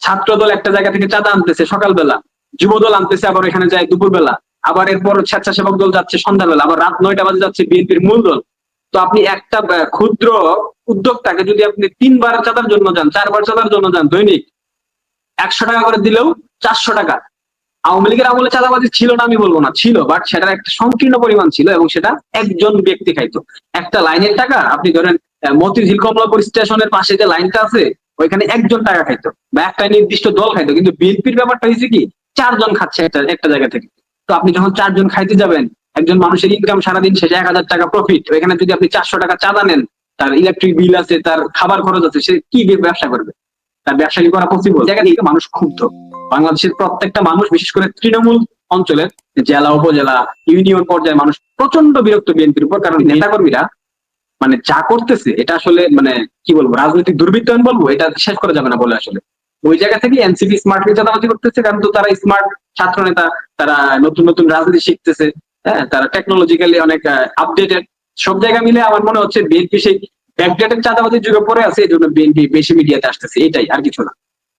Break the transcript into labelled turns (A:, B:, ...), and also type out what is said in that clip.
A: ছাত্রদল একটা জায়গা থেকে চাঁদা আনতেছে সকালবেলা, যুবদল আনতেছে আবার এখানে যায় দুপুরবেলা, আবার এরপর স্বেচ্ছাসেবক দল যাচ্ছে সন্ধ্যাবেলা, আবার রাত 9টা বাজে যাচ্ছে বিএনপির মূল দল। তো আপনি একটা ক্ষুদ্র উদ্যোক্তাকে যদি আপনি 3 বার চাঁদার জন্য যান, 4 বার চাঁদার জন্য যান, দৈনিক 100 টাকা করে দিলেও 400 টাকা। আওয়ামী লীগের আমলে চাঁদাবাজি ছিল না আমি বলবো না, ছিল, বাট সেটার একটা সংকীর্ণ পরিমাণ ছিল এবং সেটা একজন ব্যক্তি খাইতো। একটা লাইনের টাকা আপনি ধরেন মতিঝিল কমলাপুর স্টেশনের পাশে যে লাইনটা আছে ওইখানে একজন টাকা খাইতো বা একটা নির্দিষ্ট দল খাইতো, কিন্তু বিএনপির ব্যাপারটা হয়েছে কি 4 জন খাচ্ছে একটা একটা জায়গা থেকে। তো আপনি যখন 4 জন খাইতে যাবেন, একজন মানুষের ইনকাম সারাদিন শেষে 1000 টাকা প্রফিট, ওইখানে যদি আপনি 400 টাকা চাঁদা নেন, তার ইলেকট্রিক বিল আছে, তার খাবার খরচ আছে, সে কি ব্যবসা করবে? তার ব্যবসা কি করা পসিবল? জায়গা থেকে মানুষ ক্ষুব্ধ। বাংলাদেশের প্রত্যেকটা মানুষ, বিশেষ করে তৃণমূল অঞ্চলের জেলা উপজেলা ইউনিয়ন পর্যায়ে মানুষ প্রচন্ড বিরক্ত বিএনপির উপর, কারণ নেতাকর্মীরা মানে যা করতেছে এটা আসলে মানে কি বলবো, রাজনৈতিক দুর্বৃত্তায়ন বলবো, এটা শেষ করা যাবে না বলে আসলে। ওই জায়গা থেকে এনসিপি স্মার্টলি চাঁদাবাজি করতেছে, কারণ তো তারা স্মার্ট ছাত্র নেতা, তারা নতুন নতুন রাজনীতি শিখতেছে, হ্যাঁ, তারা টেকনোলজিক্যালি অনেক আপডেটেড। সব জায়গা মিলে আমার মনে হচ্ছে বিএনপি সেই ব্যাকডেটেড চাঁদাবাজির যুগে পড়ে আছে, এই জন্য বিএনপি বেশি মিডিয়াতে আসতেছে, এটাই, আর কিছু না।